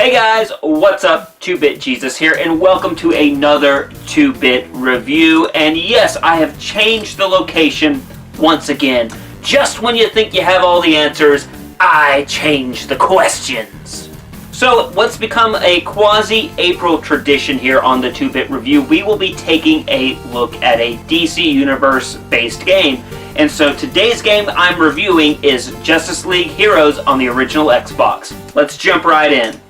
Hey guys, what's up? 2-Bit Jesus here, and welcome to another 2-Bit review. And yes, I have changed the location once again. Just when you think you have all the answers, I change the questions. So, what's become a quasi-April tradition here on the 2-Bit review, we will be taking a look at a DC Universe-based game. And so today's game I'm reviewing is Justice League Heroes on the original Xbox. Let's jump right in.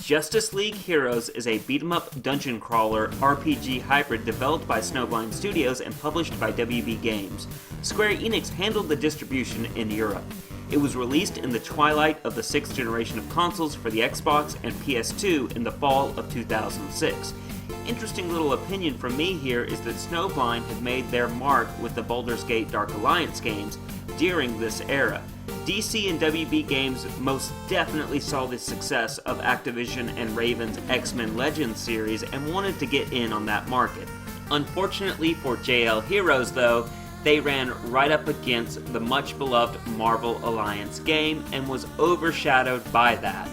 Justice League Heroes is a beat-em-up dungeon crawler RPG hybrid developed by Snowblind Studios and published by WB Games. Square Enix handled the distribution in Europe. It was released in the twilight of the 6th generation of consoles for the Xbox and PS2 in the fall of 2006. Interesting little opinion from me here is that Snowblind had made their mark with the Baldur's Gate Dark Alliance games during this era. DC and WB Games most definitely saw the success of Activision and Raven's X-Men Legends series and wanted to get in on that market. Unfortunately for JL Heroes though, they ran right up against the much-beloved Marvel Alliance game and was overshadowed by that.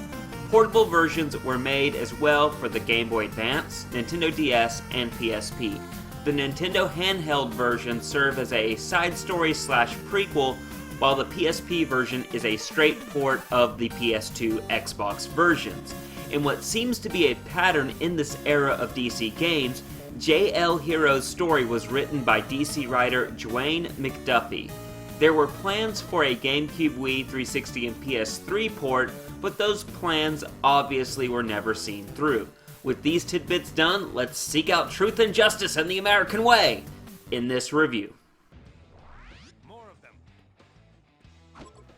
Portable versions were made as well for the Game Boy Advance, Nintendo DS, and PSP. The Nintendo handheld version served as a side story / prequel, while the PSP version is a straight port of the PS2 Xbox versions. In what seems to be a pattern in this era of DC games, JL Heroes' story was written by DC writer Dwayne McDuffie. There were plans for a GameCube, Wii, 360, and PS3 port, but those plans obviously were never seen through. With these tidbits done, let's seek out truth and justice in the American way in this review.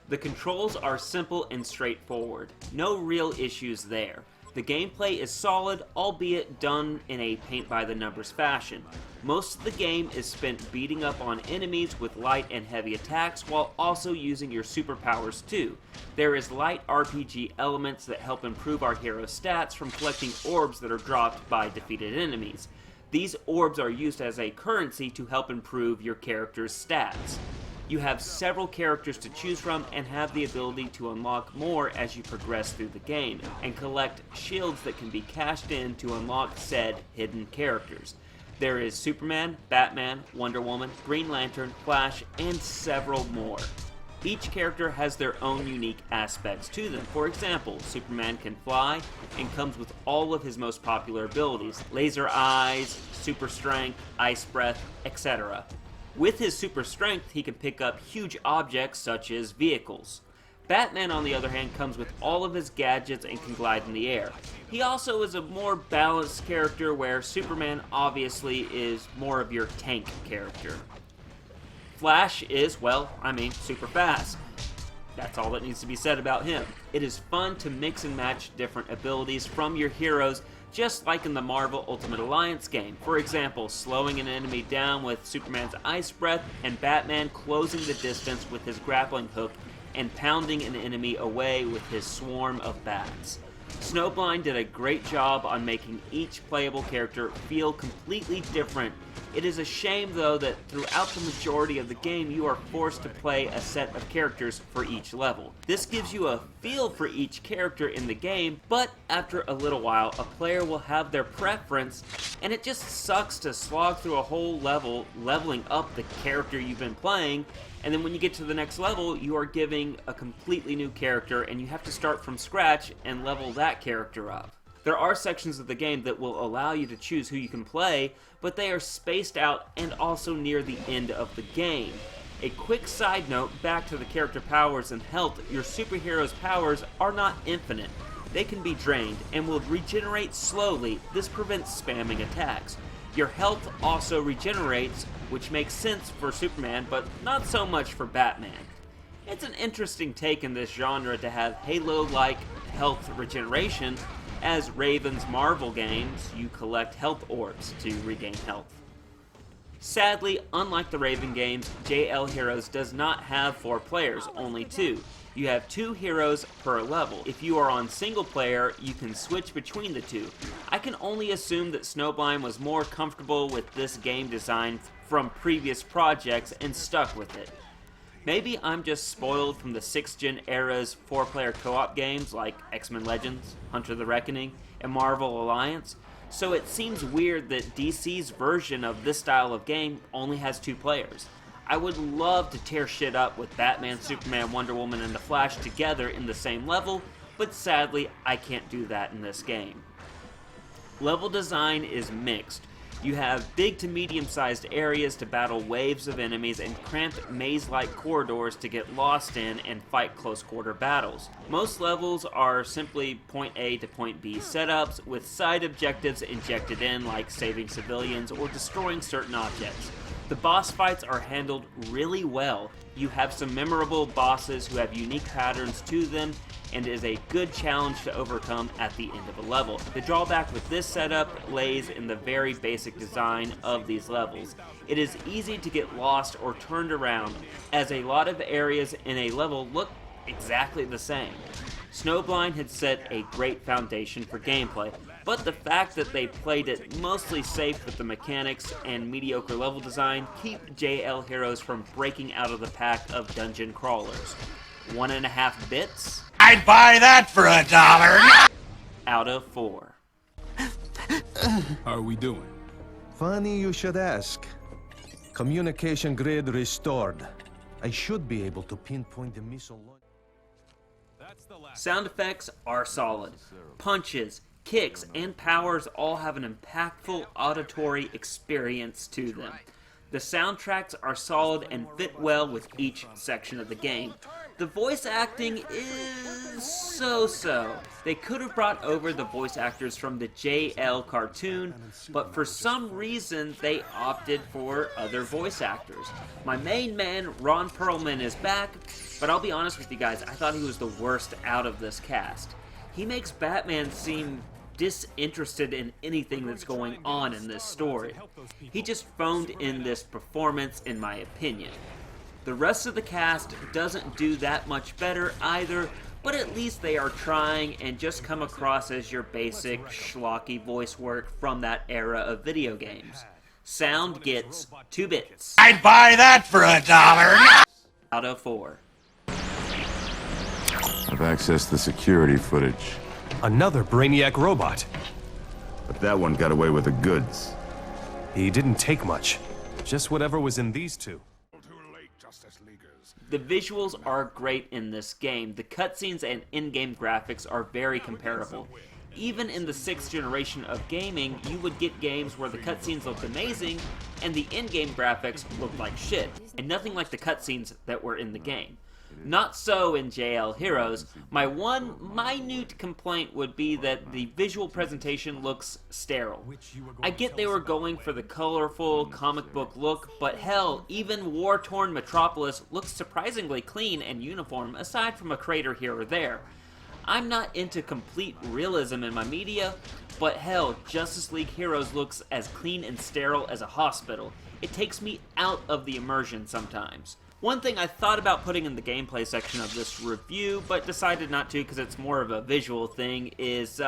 The controls are simple and straightforward. No real issues there. The gameplay is solid, albeit done in a paint-by-the-numbers fashion. Most of the game is spent beating up on enemies with light and heavy attacks while also using your superpowers too. There is light RPG elements that help improve our hero's stats from collecting orbs that are dropped by defeated enemies. These orbs are used as a currency to help improve your character's stats. You have several characters to choose from and have the ability to unlock more as you progress through the game, and collect shields that can be cashed in to unlock said hidden characters. There is Superman, Batman, Wonder Woman, Green Lantern, Flash, and several more. Each character has their own unique aspects to them. For example, Superman can fly and comes with all of his most popular abilities: laser eyes, super strength, ice breath, etc. With his super strength, he can pick up huge objects such as vehicles. Batman, on the other hand, comes with all of his gadgets and can glide in the air. He also is a more balanced character, where Superman obviously is more of your tank character. Flash is, super fast. That's all that needs to be said about him. It is fun to mix and match different abilities from your heroes, just like in the Marvel Ultimate Alliance game. For example, slowing an enemy down with Superman's ice breath, and Batman closing the distance with his grappling hook and pounding an enemy away with his swarm of bats. Snowblind did a great job on making each playable character feel completely different. It is a shame, though, that throughout the majority of the game you are forced to play a set of characters for each level. This gives you a feel for each character in the game, but after a little while a player will have their preference, and it just sucks to slog through a whole level leveling up the character you've been playing, and then when you get to the next level you are giving a completely new character and you have to start from scratch and level that character up. There are sections of the game that will allow you to choose who you can play, but they are spaced out and also near the end of the game. A quick side note back to the character powers and health: your superhero's powers are not infinite. They can be drained and will regenerate slowly. This prevents spamming attacks. Your health also regenerates, which makes sense for Superman, but not so much for Batman. It's an interesting take in this genre to have Halo-like health regeneration, as Raven's Marvel games, you collect health orbs to regain health. Sadly, unlike the Raven games, JL Heroes does not have 4 players, only 2. You have 2 heroes per level. If you are on single player, you can switch between the 2. I can only assume that Snowblind was more comfortable with this game design from previous projects and stuck with it. Maybe I'm just spoiled from the 6th gen era's 4-player co-op games like X-Men Legends, Hunter the Reckoning, and Marvel Alliance, so it seems weird that DC's version of this style of game only has 2 players. I would love to tear shit up with Batman, Superman, Wonder Woman, and the Flash together in the same level, but sadly I can't do that in this game. Level design is mixed. You have big to medium-sized areas to battle waves of enemies and cramped maze-like corridors to get lost in and fight close-quarter battles. Most levels are simply point A to point B setups with side objectives injected in, like saving civilians or destroying certain objects. The boss fights are handled really well. You have some memorable bosses who have unique patterns to them and is a good challenge to overcome at the end of a level. The drawback with this setup lays in the very basic design of these levels. It is easy to get lost or turned around, as a lot of areas in a level look exactly the same. Snowblind had set a great foundation for gameplay, but the fact that they played it mostly safe with the mechanics and mediocre level design keep JL Heroes from breaking out of the pack of dungeon crawlers. 1.5 bits? I'd buy that for $1! Out of 4. How are we doing? Funny you should ask. Communication grid restored. I should be able to pinpoint the missile launch. Sound effects are solid. Punches, kicks, and powers all have an impactful auditory experience to them. The soundtracks are solid and fit well with each section of the game. The voice acting is so-so. They could have brought over the voice actors from the JL cartoon, but for some reason they opted for other voice actors. My main man, Ron Perlman, is back, but I'll be honest with you guys, I thought he was the worst out of this cast. He makes Batman seem disinterested in anything that's going on in this story. He just phoned in this performance, in my opinion. The rest of the cast doesn't do that much better either, but at least they are trying and just come across as your basic schlocky voice work from that era of video games. Sound gets 2 bits. I'd buy that for $1! Out of 4. I've accessed the security footage, Another Brainiac robot. but that one got away with the goods. He didn't take much. Just whatever was in these 2. The visuals are great in this game. The cutscenes and in-game graphics are very comparable. Even in the 6th generation of gaming, you would get games where the cutscenes looked amazing and the in-game graphics looked like shit, and nothing like the cutscenes that were in the game. Not so in JL Heroes. My one minute complaint would be that the visual presentation looks sterile. I get they were going for the colorful comic book look, but hell, even war-torn Metropolis looks surprisingly clean and uniform aside from a crater here or there. I'm not into complete realism in my media, but hell, Justice League Heroes looks as clean and sterile as a hospital. It takes me out of the immersion sometimes. One thing I thought about putting in the gameplay section of this review, but decided not to because it's more of a visual thing, is,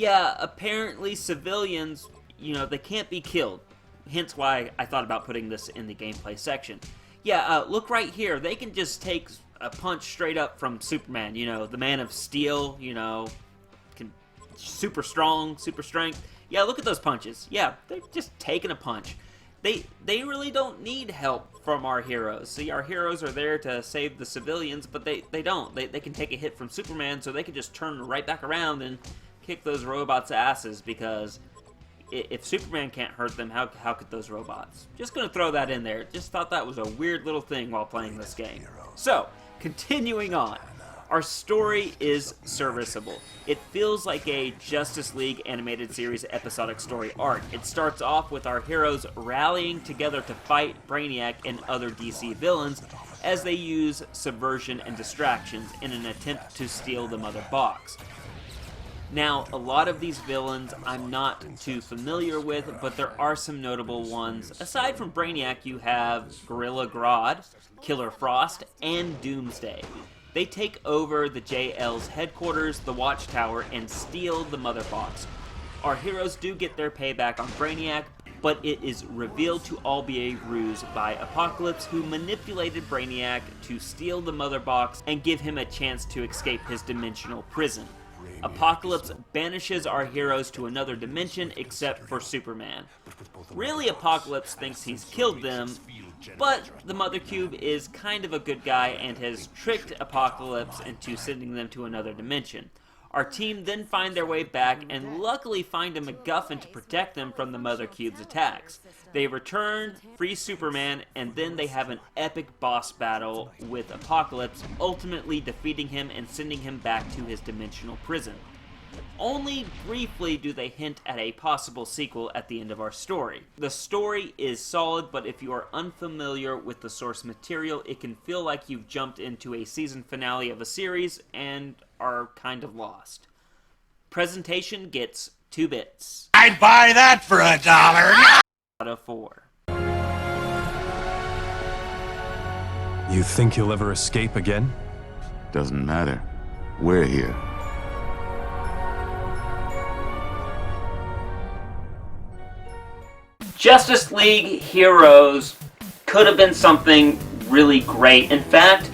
apparently civilians, they can't be killed. Hence why I thought about putting this in the gameplay section. Look right here. They can just take a punch straight up from Superman, the Man of Steel, super strong, super strength. Yeah, look at those punches. Yeah, they're just taking a punch. They really don't need help from our heroes. See, our heroes are there to save the civilians, but they don't. They can take a hit from Superman, so they can just turn right back around and kick those robots' asses, because if Superman can't hurt them, how could those robots? Just gonna throw that in there. Just thought that was a weird little thing while playing this game. So, continuing on. Our story is serviceable. It feels like a Justice League animated series episodic story arc. It starts off with our heroes rallying together to fight Brainiac and other DC villains as they use subversion and distractions in an attempt to steal the Mother Box. Now, a lot of these villains I'm not too familiar with, but there are some notable ones. Aside from Brainiac, you have Gorilla Grodd, Killer Frost, and Doomsday. They take over the JL's headquarters, the Watchtower, and steal the Mother Box. Our heroes do get their payback on Brainiac, but it is revealed to all be a ruse by Apocalypse, who manipulated Brainiac to steal the Mother Box and give him a chance to escape his dimensional prison. Apocalypse banishes our heroes to another dimension except for Superman. Really, Apocalypse thinks he's killed them, but the Mother Cube is kind of a good guy and has tricked Apocalypse into sending them to another dimension. Our team then find their way back and luckily find a MacGuffin to protect them from the Mother Cube's attacks. They return, free Superman, and then they have an epic boss battle with Apocalypse, ultimately defeating him and sending him back to his dimensional prison. Only briefly do they hint at a possible sequel at the end of our story. The story is solid, but if you are unfamiliar with the source material, it can feel like you've jumped into a season finale of a series and are kind of lost. Presentation gets 2 bits. I'd buy that for $1. Out of 4. You think you'll ever escape again? Doesn't matter. We're here. Justice League Heroes could have been something really great. In fact,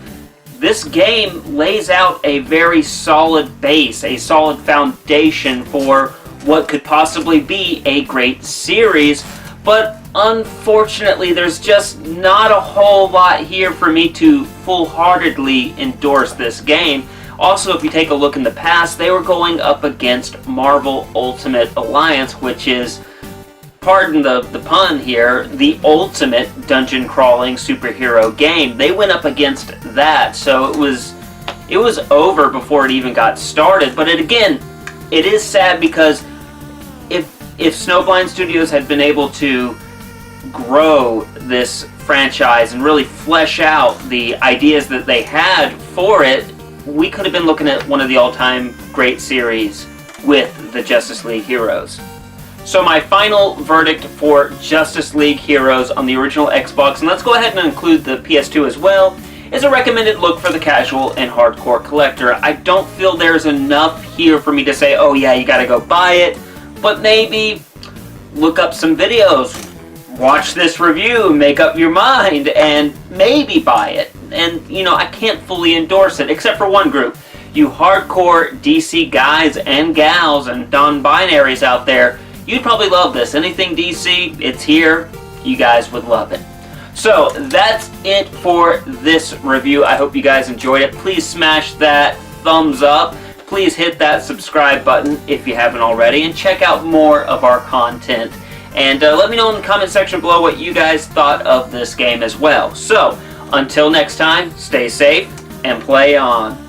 this game lays out a very solid base, a solid foundation for what could possibly be a great series, but unfortunately there's just not a whole lot here for me to full-heartedly endorse this game. Also, if you take a look in the past, they were going up against Marvel Ultimate Alliance, which is, pardon the pun here, the ultimate dungeon-crawling superhero game. They went up against that, so it was over before it even got started. But it is sad because if Snowblind Studios had been able to grow this franchise and really flesh out the ideas that they had for it, we could have been looking at one of the all-time great series with the Justice League Heroes. So my final verdict for Justice League Heroes on the original Xbox, and let's go ahead and include the PS2 as well, is a recommended look for the casual and hardcore collector. I don't feel there's enough here for me to say, oh yeah, you gotta go buy it, but maybe look up some videos, watch this review, make up your mind, and maybe buy it. And, you know, I can't fully endorse it, except for one group. You hardcore DC guys and gals and non-binaries out there, you'd probably love this. Anything DC, it's here. You guys would love it. So, that's it for this review. I hope you guys enjoyed it. Please smash that thumbs up. Please hit that subscribe button if you haven't already. And check out more of our content. And let me know in the comment section below what you guys thought of this game as well. So, until next time, stay safe and play on.